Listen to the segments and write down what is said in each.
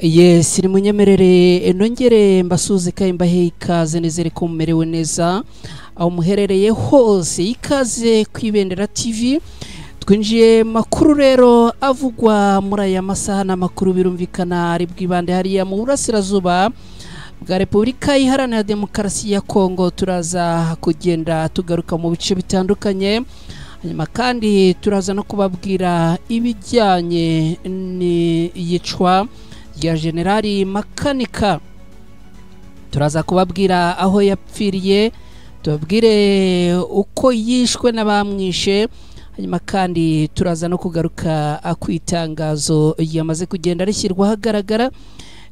Yes, ni munyemerere nongere mbasuze kandi mbahe ikaze nizere ko mumerewe neza aho muherereye hose. Ikaze kwibendera TV, twinjiye makuru rero avugwa muri aya masaha n'amakuru birumvikana ari bwibande hariya mu burasirazuba bwa Repubulika Iharanira Demokarasi ya Kongo. Turaza kugenda tugaruka mu bice bitandukanye, hanyuma kandi turaza no kubabwira ibijyanye n'iyicwa ya Generali Makanika. Turaza kubabwira aho yapfiriye, tubabwire uko yishwe n'abamwishe, hanyuma kandi turaza no kugaruka akwitangazo yamaze kugenda rishyirwa hagaragara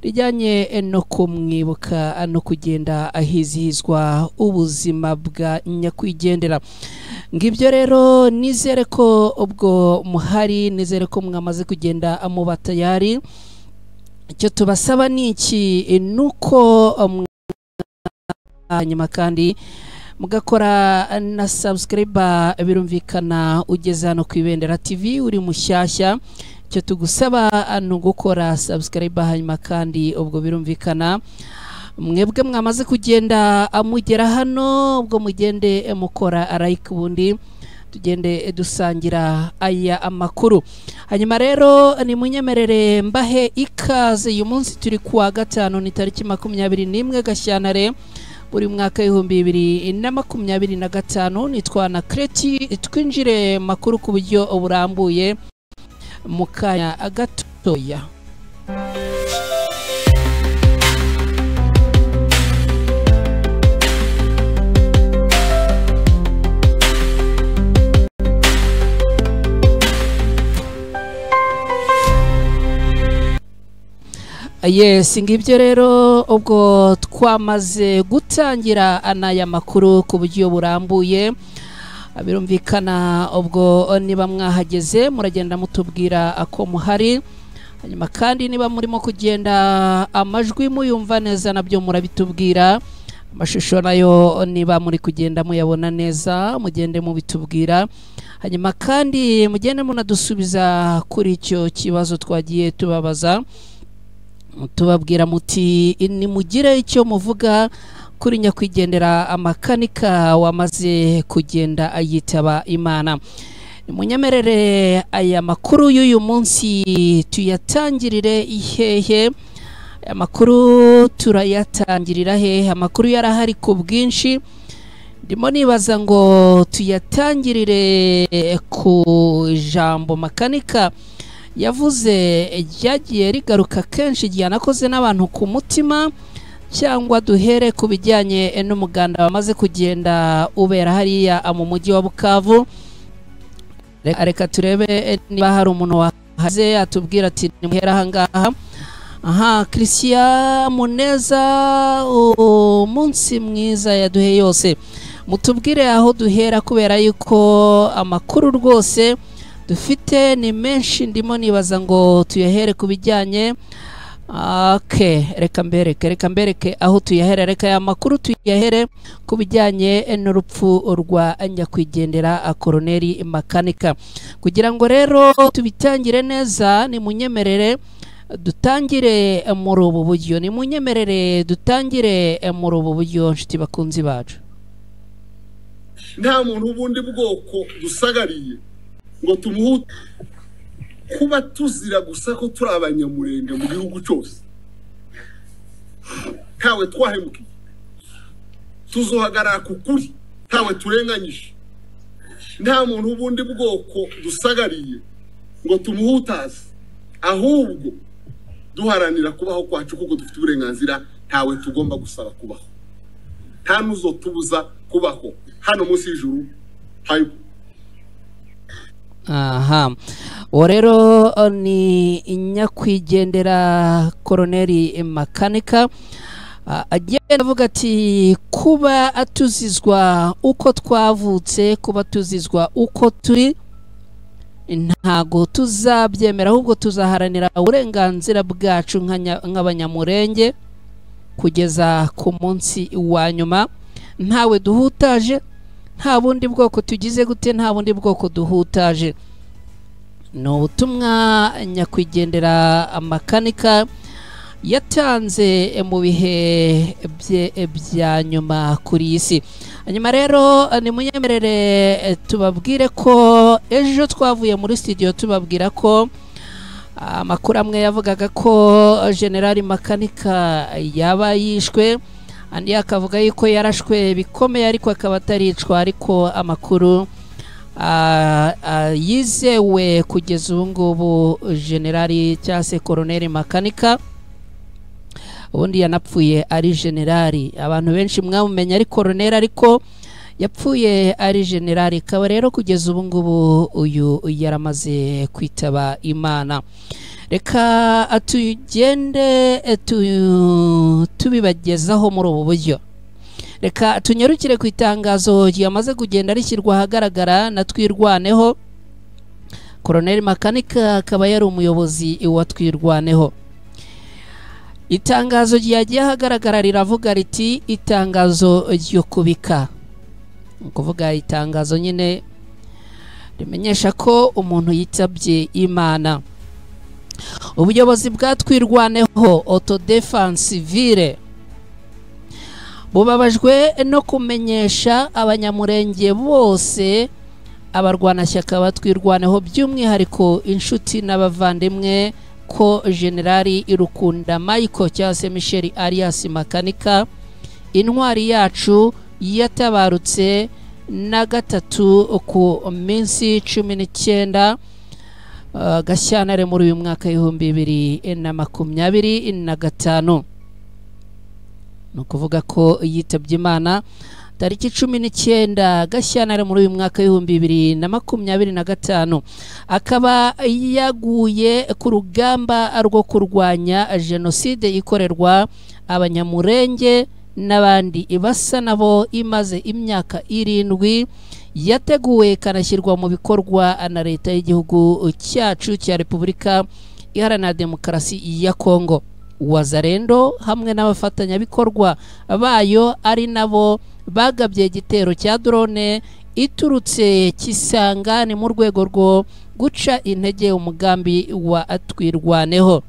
rijyanye no kumwibuka no kugenda ahizihizwa ubuzima bwa nyakwigendera. Ngibyo rero nizere ko ubwo muhari, nizere ko mwamaze kugenda amuba tayari. Icyo tubasaba ni iki, nuko hanyuma kandi mugakora na subscribe, birumvikana ugeze hano ku Ibendera TV uri mushyashya. Icyo tugusaba no gukora subscribe, hanyuma kandi ubwo birumvikana mwebwe mwamaze kugenda amugera hano, ubwo mugende mukora like, ubundi tugende dusangira aya amakuru. Hanyuma rero ni munyemerere mbahe ikaze. Uyu munsi turi kuwa gatanu, ni tariki 21 Gashyantare buri mwaka 2025. Nitwa na Kreti, twinjire makuru ku buryo burambuye mu kanya gatoya. Yes, ngibyo rero ubwo twamaze gutangira anaya makuru ku buryo burambuye. Birumvikana ubwo niba mwahageze muragenda mutubwira ako muhari, hanyuma kandi niba murimo kugenda amajwi muyumva neza nabyo murabitubwira. Amashusho nayo niba muri kugenda muyabona neza mugende mubitubwira, hanyuma kandi mugende munadusubiza kuri icyo kibazo twagiye tubabaza. Tubabwira muti ni mugire icyo muvuga kuri nyakwigendera Makanika wamaze kugenda ayitaba Imana. Munyemerere aya makuru y'uyu munsi tuyatangirire ihehe. Aya makuru turayatangirira hehe? Amakuru yarahari ku bwinshi, ndimo nibaza ngo tuyatangirire ku ijambo Makanika yavuze ryagiye rigaruka kenshi, ryanakoze n'abantu ku mutima, cyangwa duhere ku bijyanye n'umuganda wamaze kugenda ubera hariya mu mujyi wa Bukavu. Reka turebe niba hari umuntu wahaze atubwira ati nimuhera ahangaha. Aha, Christian Muneza, umunsi mwiza yaduhe yose. Mutubwire aho duhera, kubera yuko amakuru rwose dufite ni menshi, ndimo nibaza ngo tuyahere ku bijyanye. Okay, reka mbereke aho tuyahere. Reka ya makuru tuyahere ku bijyanye n'urupfu rwa nyakwigendera Koloneli Makanika. Kugira ngo rero tubitangire neza, ni munyemerere dutangire muri ubu buryo, ni munyemerere dutangire muri ubu buryo. Nshuti bakunzi bacu, nta muntu ubundi bwoko dusagariye ngo tumuhute kuba tuzira gusa ko turi abanyamurenge mu gihugu cyose. Ntawe twahemukiye, tuzohagarara ku kuri, ntawe turenganyije. Nta muntu ubundi bwoko dusagariye ngo tumuhutaze, ahubwo duharanira kubaho kwacu kuko dufite uburenganzira. Ntawe tugomba gusaba kubaho, nta nuzo tubuza kubaho hano munsi y'ijuru hayo. Aha, uwo rero ni nyakwigendera Koloneli Makanika. Agenda avuga ati kuba atuzizwa uko twavutse, kuba tuzizwa uko turi, ntago tuzabyemera, ahubwo tuzaharanira uburenganzira bwacu nk'abanyamurenge kugeza ku munsi wa nyuma. Ntawe duhutaje, nta bundi bwoko tugize gute, nta bundi bwoko duhutaje. No ubutumwa nyakwigendera Makanika yatanze mu bihe bya nyuma kuri iyi si. Hanyuma rero ni munyemerere tubabwire ko ejo twavuye muri studio tubabwira ko amakuru amwe yavugaga ko General Makanika yaba yishwe, andi akavuga yuko yarashwe bikomeye ariko akaba ataricwa, ariko amakuru yizewe kugeza ubu ngubu General cyangwa se Colonel Makanika ubundi yanapfuye ari generali. Abantu benshi mwamumenya ari Colonel ariko yapfuye ari generali. Kaba rero kugeza ubu ngubu uyu yaramaze kwitaba Imana. Reka atugende tubibagezaho muri ubu buryo. Reka tunyarukire ku itangazo yamaze kugenda rishyirwa ahagaragara na Twirwaneho. Colonel Makanika akaba yari umuyobozi wa Twirwaneho. Itangazo ryagiye ahagaragara riravuga riti itangazo ryo kubika. Kuvuga itangazo nyine rimenyesha ko umuntu yitabye Imana. Ubuyobozi bwa Twirwaneho Autodefense Civile bubabajwe no kumenyesha abanyamurenge bose, abarwanashyaka ba Twirwaneho by'umwihariko inshuti n'abavandimwe ko Generali Irukunda Michael cyangwa se Michel alias Makanika, intwari yacu, yatabarutse na gatatu ku minsi 19 Gashyantare muri uyu mwaka 2025. No kuvuga ko yitabye Imana tariki 19 Gashyantare muri uyu mwaka 2025. Akaba yaguye ku rugamba rwo kurwanya jenoside ikorerwa abanyamurenge n'abandi ibasa nabo, imaze imyaka 7 yateguwe kanashyirwa mu bikorwa na leta y'igihugu cyacu cya Repubulika Iharanira Demokarasi ya Kongo. Wazarendo hamwe n'abafatanyabikorwa bayo ari nabo bagabye igitero cya drone iturutse Kisangani mu rwego rwo guca intege umugambi wa Twirwaneho.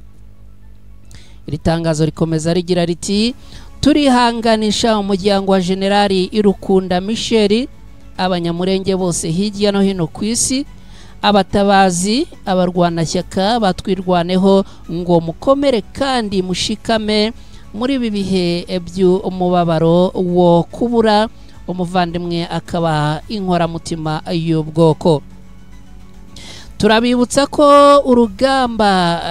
Iri tangazo rikomeza rigira riti turihanganisha umuryango wa Generali Irukunda Michel, abanyamurenge bose hirya no hino ku isi, abatabazi, abarwanashyaka ba Twirwaneho, ngo mukomere kandi mushikame muri ibi bihe by'umubabaro wo kubura umuvandimwe akaba inkoramutima y'ubwoko. Turabibutsa ko urugamba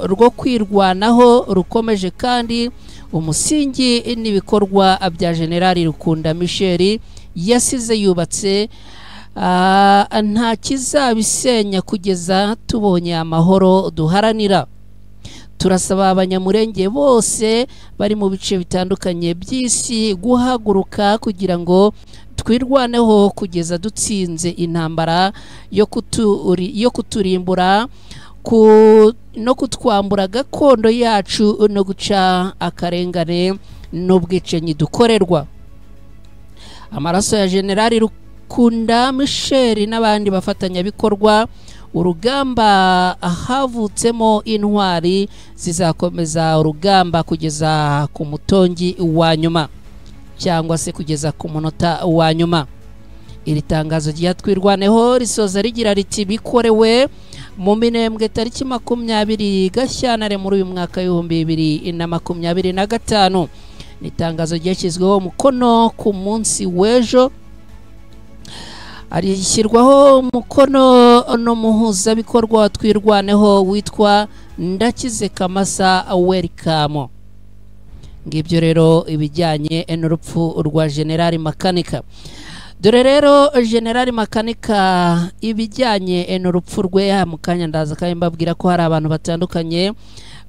rwo kwirwanaho rukomeje kandi umusingi n'ibikorwa bya General Irukunda Michel yasize yubatse nta kizabisenya kugeza tubonye amahoro duharanira. Turasaba abanyamurenge bose bari mu bice bitandukanye by'isi guhaguruka kugira ngo twirwaneho kugeza dutsinze intambara yo kuturimbura no kutwambura gakondo yacu no guca akarengane n'ubwicanyi dukorerwa. Amaraso ya General Irukunda Michel n'abandi bafatanyabikorwa, urugamba ahavutsemo intwari zizakomeza urugamba kugeza ku mutongi wa nyuma cyangwa se kugeza ku munota wa nyuma. Iri tangazo rya Twirwaneho risoza rigira riti bikorewe mu Minembwe tariki 20 Gashyantare muri uyu mwaka 2025. Ni itangazo ryashyizweho umukono ku munsi w'ejo, arishyirwaho umukono n'umuhuzabikorwa wa Twirwaneho witwa Ndakize Kamasa Welcome. Ngibyo rero ibijyanye n'urupfu rwa General Makanika. Dore rero General Makanika ibijyanye n'urupfu rwe, mu kanya ndaza kandi mbabwira ko hari abantu batandukanye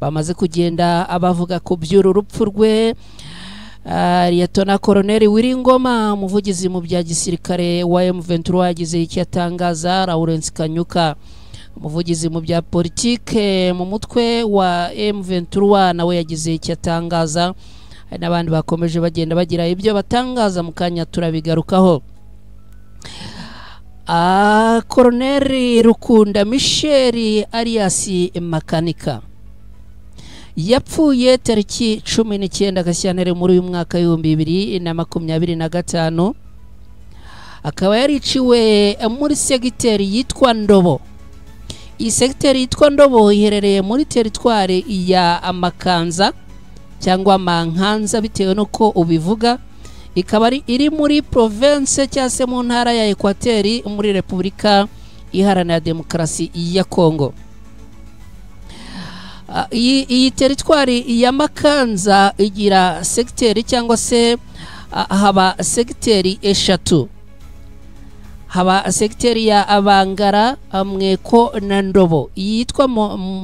bamaze kugenda abavuga ku by'uru rupfu rwe. Liyetona Colonel Wiringoma, umuvugizi mu bya gisirikare wa M23, yagize icyo atangaza. Lawrence Kanyuka, umuvugizi mu bya politike mu mutwe wa M23, nawe yagize icyo atangaza. Hari n'abandi bakomeje bagenda bagira ibyo batangaza, mu kanya turabigarukaho. Colonel Irukunda Michel alias Makanika yapfuye tariki 19 Gashyantare muri uyu mwaka w'2025. akaba yariciwe muri segiteri yitwa Ndobo. Iyi segiteri yitwa Ndobo iherereye muri teritwari ya Makanza cyangwa Mankanza bitewe nuko ubivuga, ikaba iri muri province cyangwa se mu ntara ya Ekwateri muri Repubulika Iharanira Demokarasi ya Kongo. Iyi teritwari ya Makanza igira segiteri cyangwa se haba segiteri eshatu. Haba segiteri ya Abangara, Mweko na Ndobo. Yitwa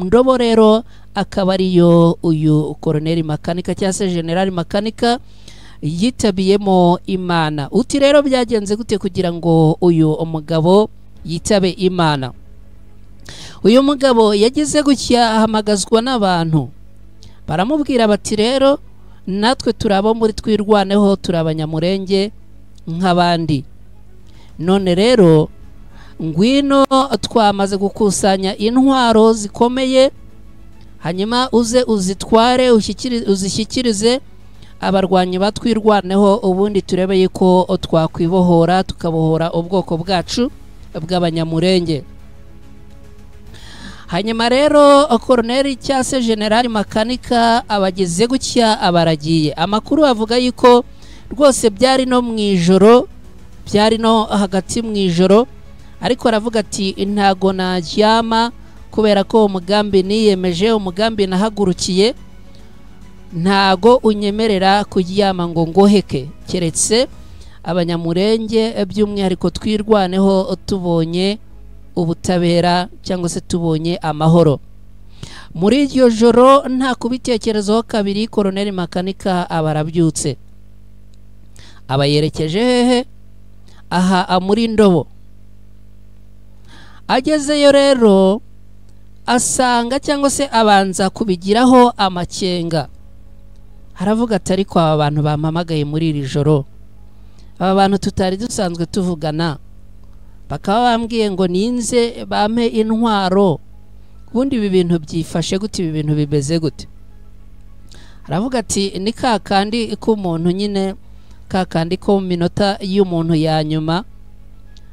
Ndobo rero akaba ariyo uyu Colonel Makanika cyangwa se General Makanika yitabiyemo Imana. Uti rero byagenze gute kugira ngo uyu umugabo yitabe Imana? Uyu mugabo yagize gutya ahamagazwa n'abantu, baramubwira bati rero natwe turabo muri twirwaneho, turabanyamurenge nk'abandi, none rero ngwino twamaze gukusanya intwaro zikomeye, hanyuma uze uzitware uzishyikirize abarwanyi batwirwaneho, ubundi turebe yuko twakwibohora tukabohora ubwoko bwacu bw'abanyamurenge. Hanyuma rero Colonel cyangwa se General Makanika abageze gutya abaragiye. Amakuru avuga yuko rwose byari no mwijoro, byari no hagati mwijoro, ariko aravuga ati ntago najyama kubera ko umugambi niyemeje, umugambi nahagurukiye ntago unyemerera kuryama ngo ngoheke, keretse abanyamurenge by'umwihariko twirwaneho tubonye ubutabera cyangwa se tubonye amahoro. Muri iryo joro nta kubitekerezaho kabiri, Colonel Makanika abarabyutse abayerekeje hehe? Aha muri Ndobo. Agezeyo rero asanga cyangwa se abanza kubigiraho amakenga, haravuga ati ariko aba bantu bampamagaye muri iri joro, aba bantu tutari dusanzwe tuvugana, bakaba bambwiye ngo ninze bampe intwaro, ubundi ibi bintu byifashe gute, ibi bintu bimeze gute? Haravuga ati ni kakandi k'umuntu nyine, kakandi ko mu minota y'umuntu ya nyuma.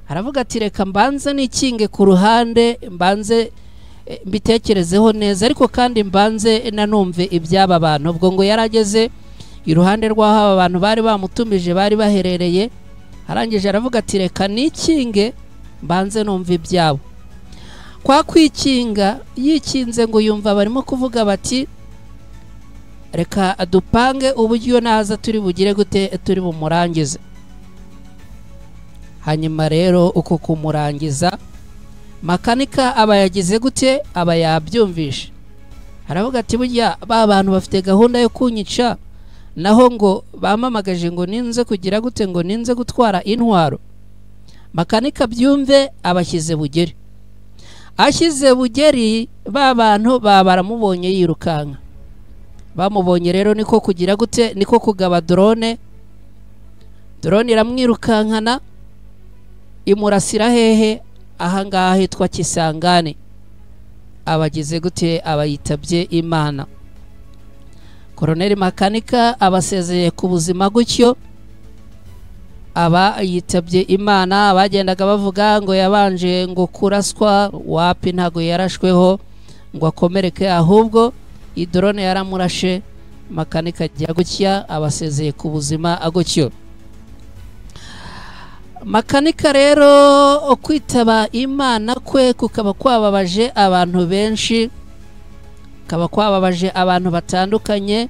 Haravuga ati reka mbanze nikinge ku ruhande, mbanze mbitekerezeho neza, ariko kandi mbanze nanumve iby'aba bantu. Ubwo ngo yarageze iruhande rw'aho aba bantu bari bamutumije bari baherereye, arangije aravuga ati reka nikinge mbanze numva ibyabo. Kwa kwikinga yikinze ngo yumva barimo kuvuga bati reka dupange uburyo naza turi bugire gute, turi bumurangize. Hanyuma rero uko kumurangiza Makanika aba yagize gute, aba yabyumvishe. Aravuga ati burya ba bantu bafite gahunda yo kunyica, naho ngo bamamagaje ngo ninze kugira gute, ngo ninze gutwara intwaro. Makanika byumve abashyize bugeri. Ashyize bugeri ba bantu baramubonye yirukanka. Bamubonye rero niko kugira gute, niko kugaba drone. Drone iramwirukankana imurasira hehe? Ahangaha hitwa Kisangane. Abagize gute, abayitabye Imana. Colonel Makanika abasezeye ku buzima gutyo, aba yitabye Imana. Abagendaga bavuga ngo yabanje ngo kuraswa, wapi ntago yarashweho ngo akomereke, ahubwo idrone yaramurashe. Makanika ajya gutya abasezeye ku buzima agutyo. Makanika rero kwitaba Imana kwe kukaba kwababaje abantu benshi, kaba kwababaje abantu batandukanye.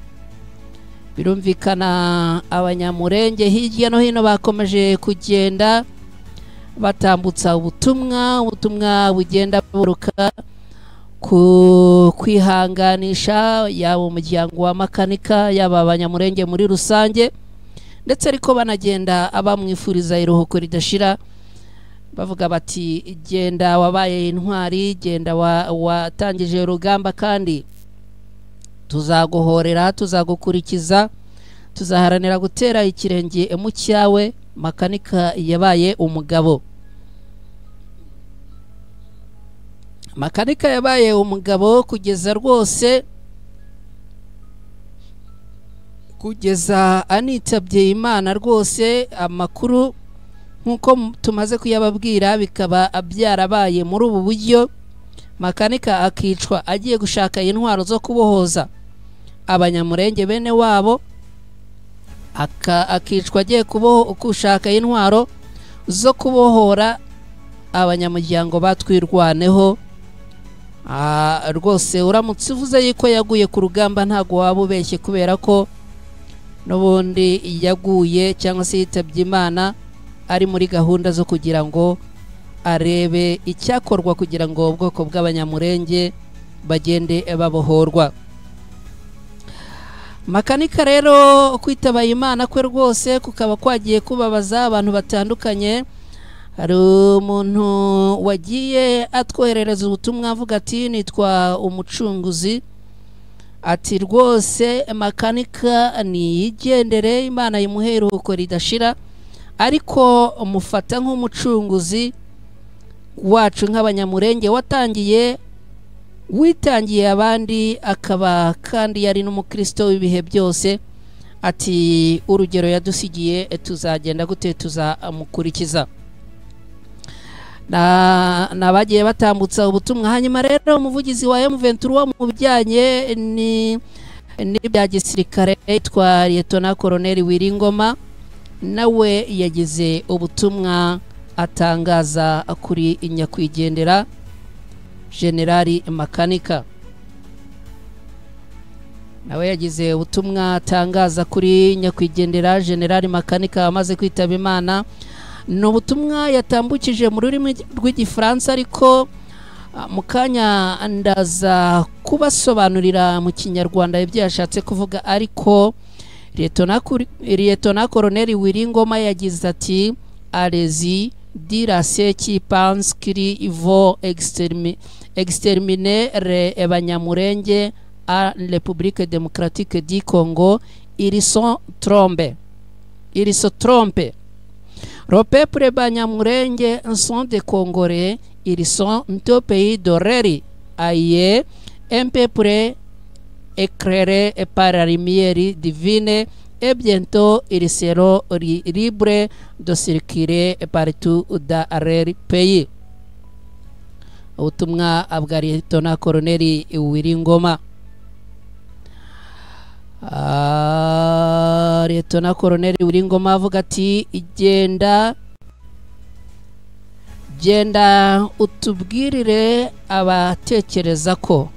Birumvikana abanyamurenge hirya no hino bakomeje kugenda batambutsa ubutumwa bugenda buruka ku kwihanganisha yaba umuryango wa Makanika, yaba abanyamurenge muri rusange, ndetse ariko banagenda abamwifuriza iruhuko ridashira, bavuga bati genda wabaye intwari, genda watangije urugamba, kandi tuzaguhorera, tuzagukurikiza, tuzaharanira gutera ikirenge mu cyawe. Makanika yabaye umugabo. Makanika yabaye umugabo kugeza rwose kugeza anitabye Imana rwose. Amakuru nkuko tumaze kuyababwira bikaba byarabaye muri ubu buryo, Makanika akicwa agiye gushaka intwaro zo kubohoza abanyamurenge bene wabo, akicwa agiye gushaka intwaro zo kubohora abanyamuryango batwirwaneho. Rwose uramutse uvuze yuko yaguye ku rugamba ntago waba ubeshye, kubera ko n'ubundi yaguye cyangwa se yitabye Imana ari muri gahunda zo kugira ngo arebe icyakorwa kugira ngo ubwoko bw'abanyamurenge bagende babohorwa. Makanika rero kwitaba Imana kwe rwose kukaba kwagiye kubabaza abantu batandukanye. Hari umuntu wagiye atwoherereza ubutumwa avuga ati nitwa Umucunguzi, ati rwose Makanika niyigendere, Imana yimuhere uko ridashira, ariko mufata nk'umucunguzi wacu nk'abanyamurenge witangiye abandi, akaba kandi yari n'umukristo w'ibihe byose. Ati urugero yadusigiye tuzagenda gute tuzamukurikiza. Nabagiye batambutsa ubutumwa. Hanyuma rero umuvugizi wa M23 mu bijyanye n'ibya gisirikare yitwa Lieutenant Colonel Wiringoma, nawe yagize ubutumwa atangaza kuri nyakwigendera Generali Makanika. Nawe yagize ubutumwa atangaza kuri nyakwigendera Generali Makanika amaze kwitaba Imana. No butumwa yatambukije mu rurimi rw'igifaransa, ariko mukanya ndaza kubasobanurira mu kinyarwanda ibyo yashatse kuvuga. Ariko Lieutenant Colonel Wiringoma yagize ati allez-y dire ceux qui pensent qu'ils vont exterminer les Banyamurenge à République démocratique du Congo, ils sont trompés. Le peuple Banyamurenge sont des Congolais, ils sont un pays d'origine, aïe, un peuple éclairé par la lumière divine, et bientôt ils seront libres de circuler partout dans leur pays. Ubutumwa bwa Lieutenant Colonel Wiringoma. Lieutenant Colonel Wiringoma avuga ati genda utubwirire abatekereza ko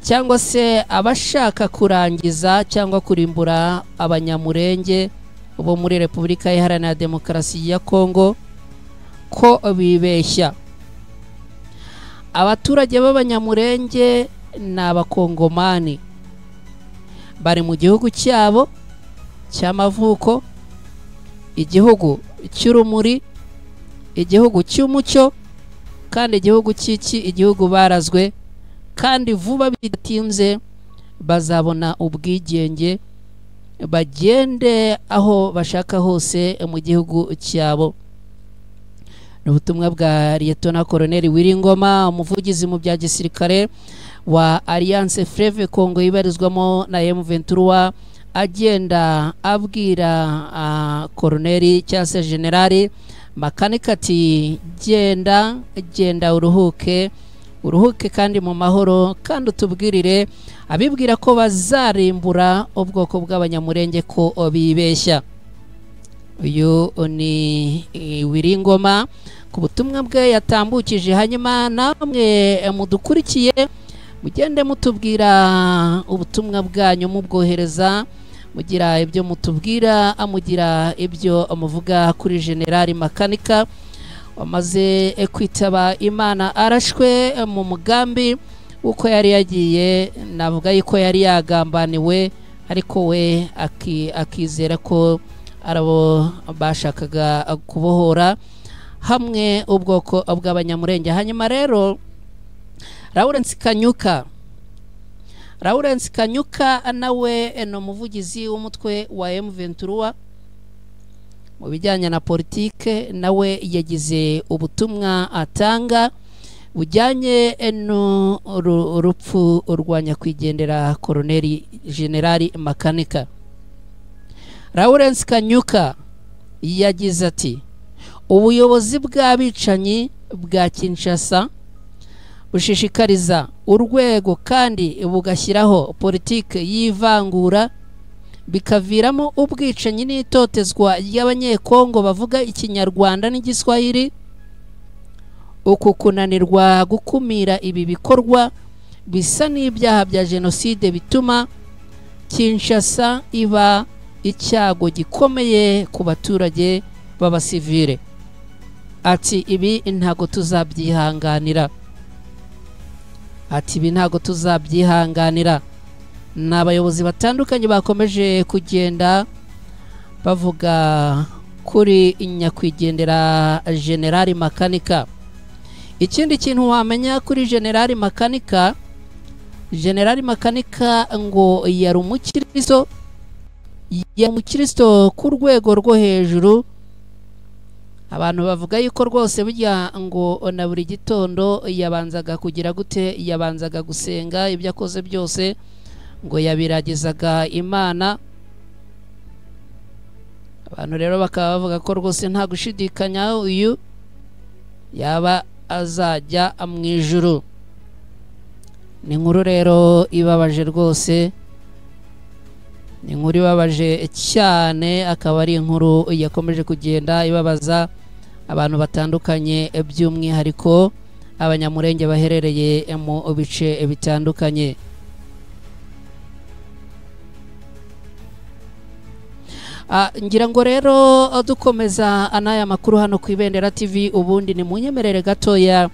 cyangwa se abashaka kurangiza cyangwa kurimbura abanyamurenge bo muri Repubulika Iharanira Demokarasi ya Kongo ko bibeshya. Abaturage b'abanyamurenge n'abakongomani bari mu gihugu cyabo cy'amavuko, igihugu cy'urumuri, igihugu cy'umucyo, kandi igihugu igihugu barazwe, kandi vuba bidatinze bazabona ubwigenge, bagende aho bashaka hose mu gihugu cyabo. N'ubutumwa bwa Lieutenant Colonel Wiringoma, umuvugizi mu bya gisirikare wa Alliance Fleuve Congo ibarizwamo na M23, agenda abwira Colonel cyangwa se Generali Makanika ati genda uruhuke kandi mu mahoro, kandi utubwirire abibwira ko bazarimbura ubwoko bw'abanyamurenge ko bibeshya. Uyu ni Wiringoma ku butumwa bwe yatambukije. Hanyuma namwe mudukurikiye mugende mutubwira ubutumwa bwanyu, mubwohereza, mugira ibyo mutubwira, amugira ibyo amuvuga kuri Generali Makanika wamaze kwitaba Imana, arashwe mu mugambi uko yari yagiye. Navuga yuko yari yagambaniwe, ariko we akizera ko arabo bashakaga kubohora hamwe ubwoko bw'abanyamurenge. Hanyuma rero Lawrence Kanyuka nawe no muvugizi w'umutwe wa M23 mu bijyanye na politike, nawe yagize ubutumwa atanga bujyanye n'urupfu rwa nyakwigendera Koloneli Generali Makanika. Lawrence Kanyuka yagize ati ubuyobozi bw'abicanyi bwa Kinshasa bushishikariza urwego kandi bugashyiraho politike y'ivangura bikaviramo ubwicanyi n'itotezwa ry'abanyekongo bavuga ikinyarwanda n'igiswahili. Uku kunanirwa gukumira ibi bikorwa bisa n'ibyaha bya jenoside bituma Kinshasa iba icyago gikomeye ku baturage b'abasivile. Ati ibi ntago tuzabyihanganira. N'abayobozi batandukanye bakomeje kugenda bavuga kuri nyakwigendera Generali Makanika. Ikindi kintu wamenya kuri Generali Makanika, Generali Makanika ngo yari umukristo ku rwego rwo hejuru. Abantu bavuga yuko rwose burya ngo na buri gitondo yabanzaga kugira gute, yabanzaga gusenga, ibyo akoze byose ngo yabiragizaga Imana. Abantu rero bakaba bavuga ko rwose nta gushidikanya uyu yaba azajya mu ijuru. Ni inkuru rero ibabaje rwose, ni inkuru ibabaje cyane, akaba ari inkuru yakomeje kugenda ibabaza abantu batandukanye, by'umwihariko abanyamurenge baherereye mu bice bitandukanye. Ngira ngo rero dukomeza anaya makuru hano ku Ibendera TV, ubundi ni munyemerere gatoya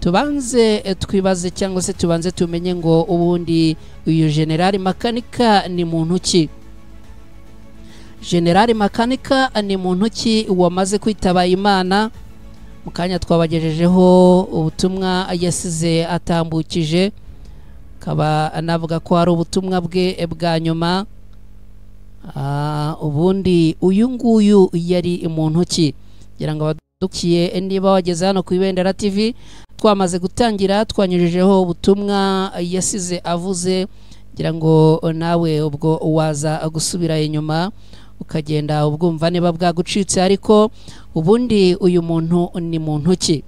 tubanze twibaze cyangwa se tubanze tumenye ngo ubundi uyu Generali Makanika ni muntu ki? Generali Makanika ni muntu ki wamaze kwitaba Imana? Mukanya twabagejejeho ubutumwa yasize atambukije, kaba anavuga ko ari ubutumwa bwe bwa nyuma. Ubundi uyu nguyu yari muntu ki? Ngira ngo abadukiye niba wageze hano ku Ibendera TV, twamaze gutangira twanyujijeho ubutumwa yasize avuze, ngira ngo nawe ubwo waza gusubira inyuma ukagenda ubwumva niba bwagucitse. Ariko ubundi uyu muntu ni muntu ki?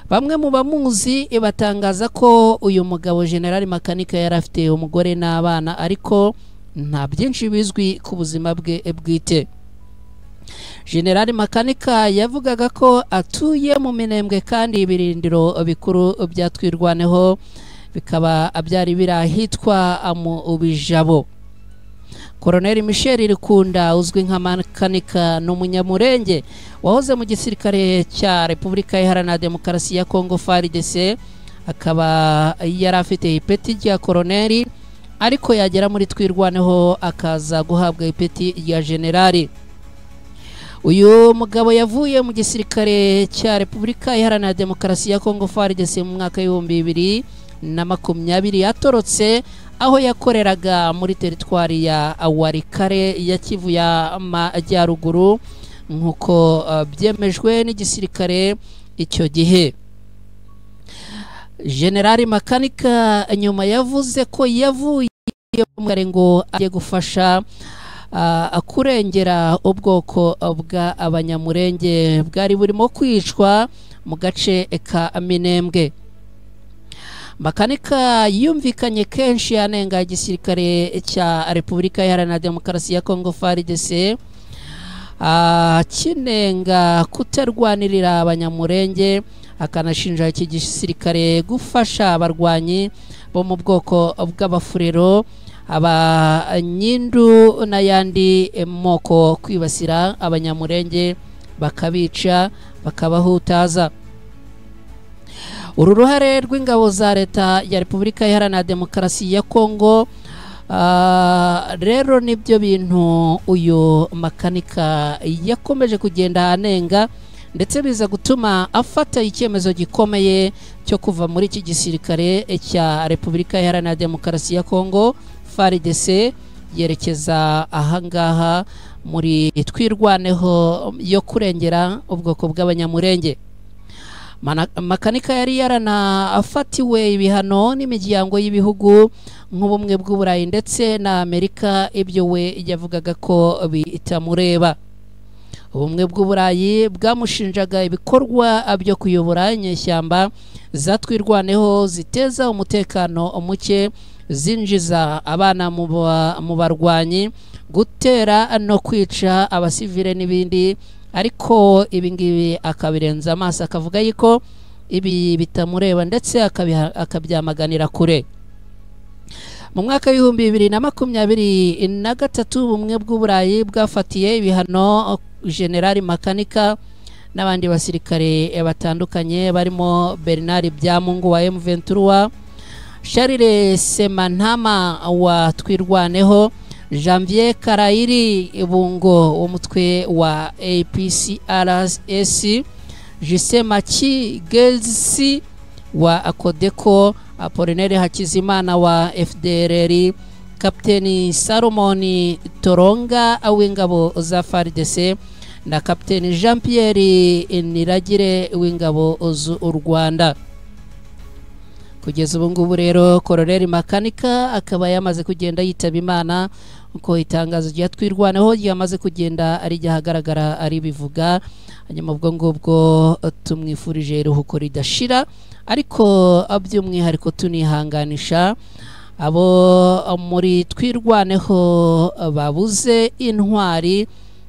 Bamwe mu bamuzi batangaza ko uyu mugabo Generali Makanika yari afite umugore n'abana, ariko nta byinshi bizwi ku buzima bwe bwite. Generali Makanika yavugaga ko atuye mu Minembwe kandi ibirindiro bikuru bya Twirwaneho bikaba byari biri ahitwa mu Bijabo. Koloneli Michel Rikunda uzwi nka Makanika n'umunyamurenge wahoze mu gisirikare cya Repubulika Iharanira Demokarasi ya Kongo FARDC, akaba yari afite ipeti rya koloneli, ariko yagera muri Twirwaneho akaza guhabwa ipeti rya generali. Uyu mugabo yavuye mu gisirikare cya Repubulika Iharanira Demokarasi ya Kongo FARDC mu mwaka w'2020 yatorotse aho yakoreraga muri teritwari ya Warikare ya Kivu ya Majyaruguru, nkuko byemejwe n'igisirikare icyo gihe. Generali Makanika nyuma yavuze ko yavuye ngo agiye gufasha kurengera ubwoko bwa abanyamurenge bwari burimo kwicwa mu gace ka Minembwe. Makanika yumvikanye kenshi anenga igisirikare cya Repubulika Iharanira Demokarasi ya Kongo FARDC, kinenga kutarwanirira abanyamurenge, akanashinja iki gisirikare gufasha abarwanyi bo mu bwoko bw'abafurero, abanyindu n'ayandi moko kwibasira abanyamurenge bakabica bakabahutaza. Uru ruhare rw'ingabo za leta ya Repubulika Iharanira Demokarasi ya Kongo rero nibyo bintu uyu Makanika yakomeje kugenda anenga, ndetse biza gutuma afata icyemezo gikomeye cyo kuva muri iki gisirikare cya Repubulika Iharanira Demokarasi ya Kongo FARDC yerekeza ahangaha muri Twirwaneho yo kurengera ubwoko bw'abanyamurenge. Makanika yari yaranafatiwe ibihano n'imiryango y'ibihugu nk'ubumwe bw'Uburayi ndetse na Amerika, ibyo we yavugaga ko bitamureba. Ubumwe bw'Uburayi bwamushinjaga ibikorwa byo kuyobora inyeshyamba zatwirwaneho ziteza umutekano muke, zinjiza abana mu barwanyi, gutera no kwica abasivile n'ibindi, ariko ibingibi akabirenza amaso akavuga yuko ibi bitamureba ndetse akabyamaganira kure. Mu mwaka w'ibihumbi 2023 ubumwe bw'Uburayi bwafatiye ibihano General Makanika n'abandi basirikare batandukanye barimo Bernard Byamungu wa M23, Charles Semantama wa Twirwaneho, Janvier Karayiri Bungo umutwe wa APCRS, Jise Machi Gelsi wa Akodeko, Apollinaire Hakizimana wa FDLR, Kapteni Salomoni Toronga w'ingabo za FARDC na Kapteni Jean Pierre Niragire w'ingabo z'u Rwanda. Kugeza ubu ngubu rero Colonel Makanika akaba yamaze kugenda yitaba Imana, uko itangazo rya Twirwaneho ryamaze kugenda ari ryahagaragara ari bivuga. Hanyuma ubwo ngubwo tumwifurije iruhuko ridashira, ariko by'umwihariko tunihanganisha abo muri Twirwaneho babuze intwari,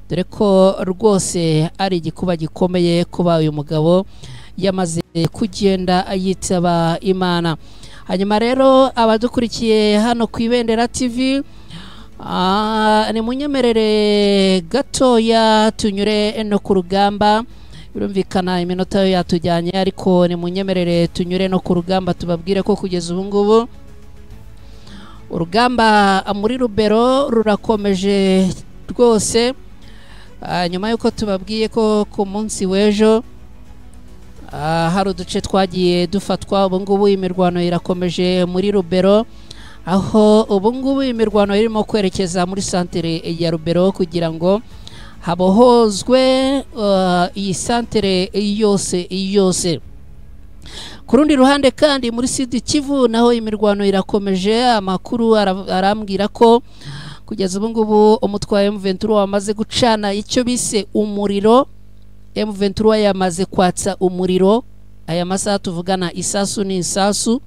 dore ko rwose ari igikuba gikomeye kuba uyu mugabo yamaze kugenda yitaba Imana. Hanyuma rero abadukurikiye hano ku Ibendera TV, ni munyemerere gatoya tunyure no ku rugamba. Birumvikana iminota yo yatujyanye, ariko ni munyemerere tunyure no ku rugamba tubabwire ko kugeza ubu ngubu urugamba muri Rubero rurakomeje rwose. Nyuma yuko tubabwiye ko ku munsi w'ejo hari uduce twagiye dufatwa, ubu ngubu imirwano irakomeje muri Rubero, aho ubu ngubu imirwano irimo kwerekeza muri santere ya Rubero kugira ngo habohozwe iyi santere yose. Ku rundi ruhande kandi muri Sud Kivu naho imirwano irakomeje. Amakuru arambwira ko kugeza ubu ngubu umutwe wa M23 wamaze gucana icyo bise umuriro. M23 yamaze kwatsa umuriro aya masaha tuvugana, isasu ni isasu.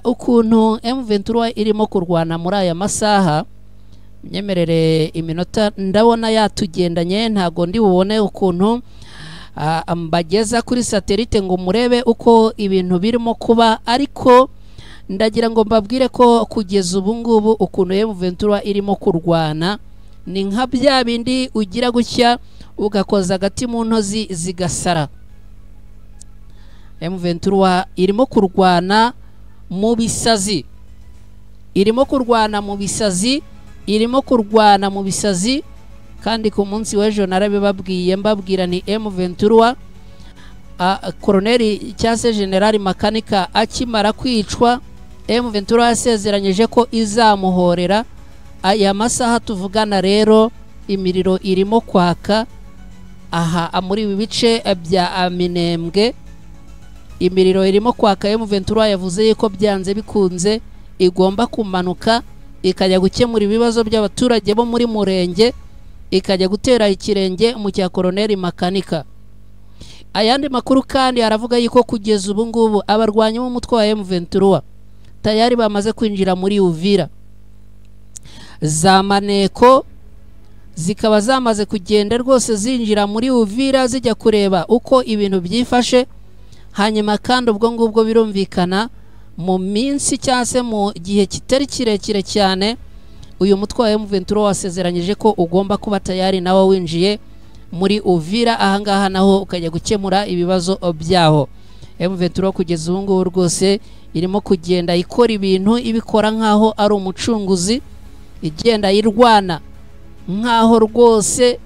Ukuntu M23 irimo kurwana muri aya masaha, nyemerere iminota ndabona yatugendanye, ntago ndi bubone ukuntu mbageza kuri satellite ngo murebe uko ibintu birimo kuba, ariko ndagira ngo mbabwire ko kugeza ubu ngubu ukuntu M23 irimo kurwana ni nka bya bindi ugira gutya ugakoza agati mu ntozi zigasara. M23 irimo kurwana mu bisazi, kandi ku munsi w'ejo narabibabwiye mbabwira ni M23 Colonel cyase General Makanika akimara kwicwa, M23 yasezeranyije ko izamuhorera. Aya masaha tuvugana rero imiriro irimo kwaka aha muri ibi bice bya Minembwe, imiriro irimo kwaka. M23 yavuze yuko byanze bikunze igomba kumanuka ikajya gukemura ibibazo by'abaturage bo muri Murenge, ikajya gutera ikirenge mu cya Colonel Makanika. Ayandi makuru kandi aravuga yuko kugeza ubu ngubu abarwanyi b'umutwe wa M23 tayari bamaze kwinjira muri Uvira. Za maneko zikaba zamaze kugenda rwose zinjira muri Uvira zijya kureba uko ibintu byifashe. Hanyuma kandi ubwo ngubwo birumvikana mu minsi cyase mu gihe kitari kirekire cyane, uyu mutwe wa M23 wasezeranyije ko ugomba kuba tayari nawo winjiye muri Uvira, ahangaha naho ukajya gukemura ibibazo byaho. M23 kugeza ubu ngubu rwose irimo kugenda ikora ibintu ibikora nkaho ari umucunguzi, igenda yirwana nkaho rwose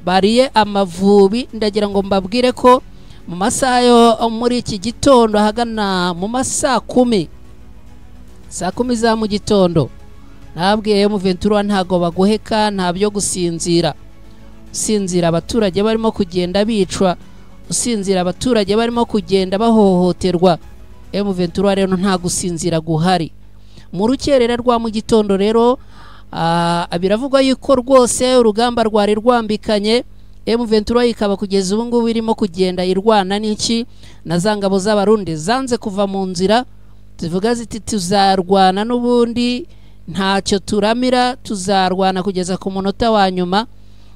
bariye Amavubi. Ndagira ngo mbabwire ko mu masaha yo muri iki gitondo hagana mu masaa 10 za mu gitondo, nabwiye M23 ntago bagoheka, nta byo gusinzira. Abaturage barimo kugenda bicwa, gusinzira abaturage barimo kugenda bahohoterwa. M23 rero nta gusinzira guhari. Mu rukerera rwa mu gitondo rero biravugwa yuko rwose urugamba rwari rwambikanye. M23 ikaba kugeza ubu ngubu irimo kugenda irwana n'iki na za ngabo z'abarundi zanze kuva mu nzira, zivuga ziti tuzarwana n'ubundi ntacyo turamira, tuzarwana kugeza ku munota wa nyuma.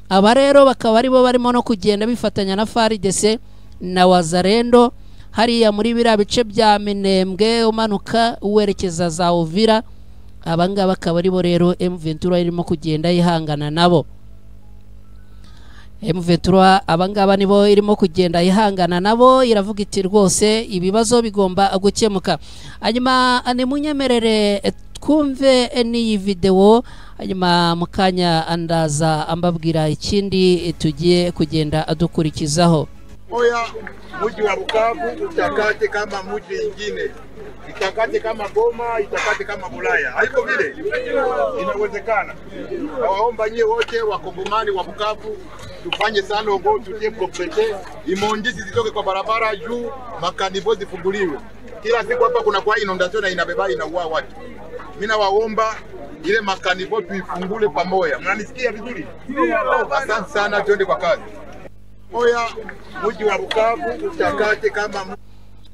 Aba rero bakaba aribo barimo no kugenda bifatanya na FARDC na Wazalendo hariya muri biriya bice bya Minembwe umanuka uwerekeza za Uvira. Abangaba bakaba aribo rero M23 irimo kugenda yihangana nabo. M23 abangaba nibo irimo kugenda yihangana nabo, iravuga iti rwose ibibazo bigomba gukemuka. Hanyuma ni munyemerere twumve n'iyi video, hanyuma mukanya andaza ambabwira ikindi tugiye kugenda adukurikizaho. Oya, mji wa Bukavu utakate kama mji ingine, itakate kama Goma, itakate kama Bulaya. Haiko vile, inawezekana. Nawaomba nyie wote wakongomani wa Bukavu tufanye salongo, tutie proprete, imondisi zitoke kwa barabara juu, makanivo zifunguliwe. Kila siku hapa kuna kwa inondation na inabeba inaua watu. Mimi nawaomba ile makanivo tuifungule pamoja. Mnanisikia vizuri? Asante sana, twende kwa kazi. Oya, mji wa Bukavu utakate kama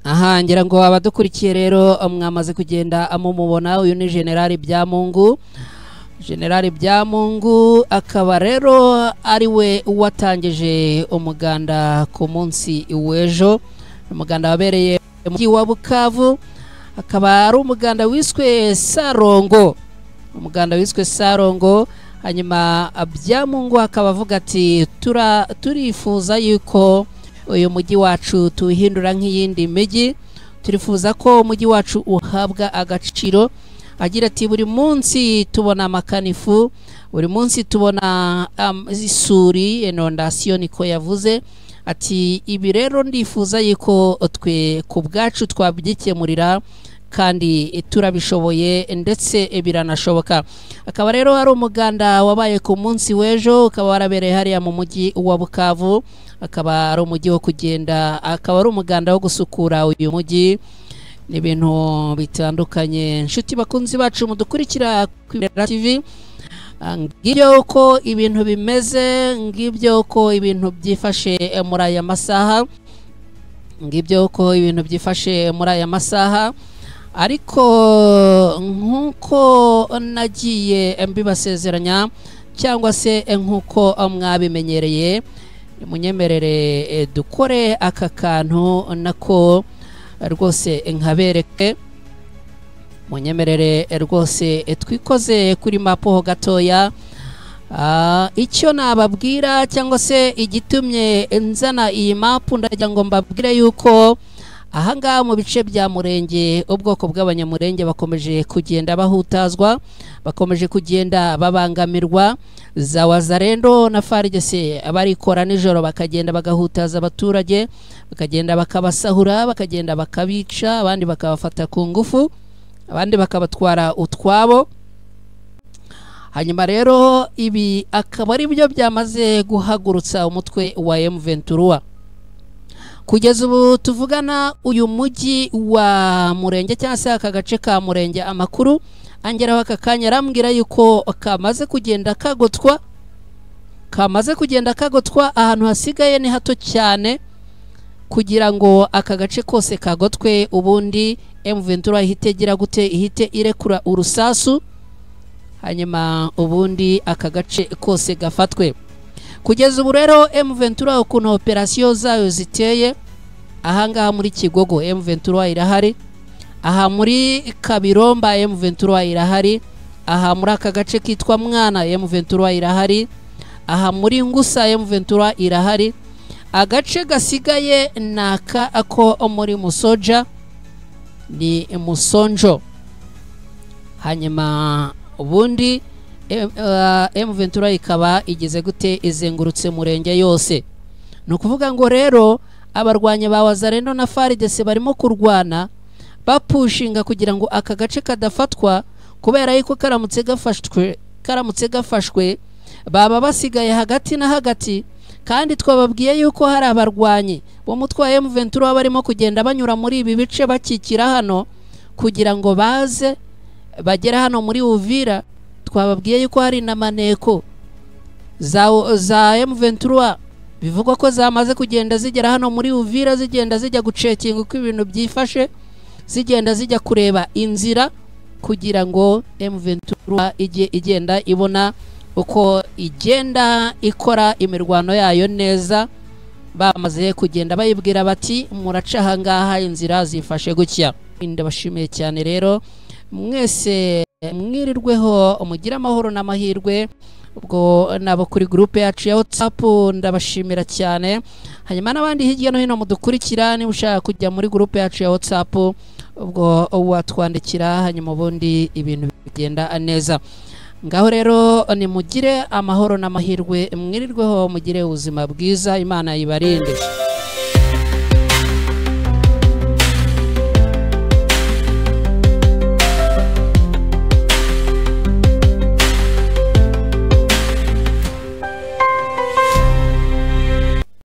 aha, ngira ngo abadukurikiye rero mwamaze kugenda amumubona. Uyu ni General Byamungu. General Byamungu akaba rero ari we watangije umuganda ku munsi w'ejo. Umuganda wabereye mu mujyi wa Bukavu, akaba ari umuganda wiswe Sarongo. Umuganda wiswe Sarongo. Hanyuma Byamungu akaba avuga ati turifuza yuko uyu mujyi wacu tuhindura nk'iyindi mijyi, turifuza ko umujyi wacu uhabwa agaciro. Agira ati buri munsi tubona amakanifu, buri munsi tubona isuri, inondation niko yavuze. Ati ibi rero ndifuza yuko twe ku bwacu twabyikemurira kandi turabishoboye ndetse biranashoboka. Akaba rero ari umuganda wabaye ku munsi w'ejo, ukaba warabereye hariya mu mujyi wa Bukavu. Akaba ari umujyi wo kugenda, akaba ari umuganda wo gusukura uyu mujyi n'ibintu bitandukanye. Nshuti bakunzi bacu mudukurikira ku TV, ngibyo uko ibintu bimeze, ngibyo uko ibintu byifashe muri aya masaha, ngibyo uko ibintu byifashe muri aya masaha. Ariko nkuko nagiye mbibasezeranya cyangwa se nkuko mwabimenyereye, munyemerere dukore aka kantu nako rwose nkabereke. Munyemerere rwose twikoze kuri mapo ho gatoya. Icyo nababwira cyangwa se igitumye nzana iyi mapu, ndagira ngo mbabwire yuko ahangaha mu bice bya Murenge ubwoko bw'abanyamurenge bakomeje kugenda bahutazwa, bakomeje kugenda babangamirwa. Za Wazalendo na FARDC abarikora nijoro bakagenda bagahutaza abaturage, bakagenda bakabasahura, bakagenda bakabica, abandi bakabafata ku ngufu, abandi bakabatwara utwabo. Hanyuma rero ibi akaba ari byo byamaze guhagurutsa umutwe wa M23. Kugeza ubu tuvugana uyu mujyi wa Murenge cyangwa se aka gace ka Murenge, amakuru angeraho aka kanya arambwira yuko kamaze kugenda kagotwa, ahantu hasigaye ni hato cyane kugira ngo aka gace kose kagotwe, ubundi M23 ihite gute, ihite irekura urusasu, hanyuma ubundi aka gace kose gafatwe. Kugeza ubu rero M23 ukuntu operasiyo zayo ziteye, ahangaha muri Kigogo M23 irahari, aha muri Kabiromba M23 irahari, aha muri aka gace kitwa Mwana M23 irahari, aha muri Ngusa M23 irahari. Agace gasigaye naka ako muri Musoja ni Musonjo. Hanyuma ubundi M23 ikaba igeze gute, izengurutse Murenge yose. No kuvuga ngo rero abarwanya ba Wazalendo na FARDC barimo kurwana bapushinga kugira ngo aka gace kadafatwa, kubera yuko karamutse gafashwe baba basigaye hagati na hagati. Kandi twababwiye yuko hari abarwanyi uwo mutwe wa M23 barimo kugenda banyura muri ibi bice bakikira hano kugira ngo baze bagere hano muri Uvira. Twababwiye yuko hari na maneko za M23 bivugwa ko zamaze kugenda zigera hano muri Uvira, zigenda zijya gucekinga uko ibintu byifashe, zigenda zijya kureba inzira kugira ngo M23 igenda ibona uko igenda ikora imirwano yayo neza. Bamaze kugenda bayibwira bati muraca ngaha inzira zifashe gutya. Ndabashimiye cyane rero mwese, mwirirweho, umugira amahoro n'amahirwe. Ubwo nabo kuri groupe yacu ya WhatsApp ndabashimira cyane. Hanyuma n'abandi hirya no hino mudukurikira, niba ushaka kujya muri groupe yacu ya WhatsApp ubwo watwandikira, hanyuma ubundi ibintu bigenda neza. Ngaho rero nimugire amahoro n'amahirwe, mwirirweho, mugire ubuzima bwiza, Imana ibarinde.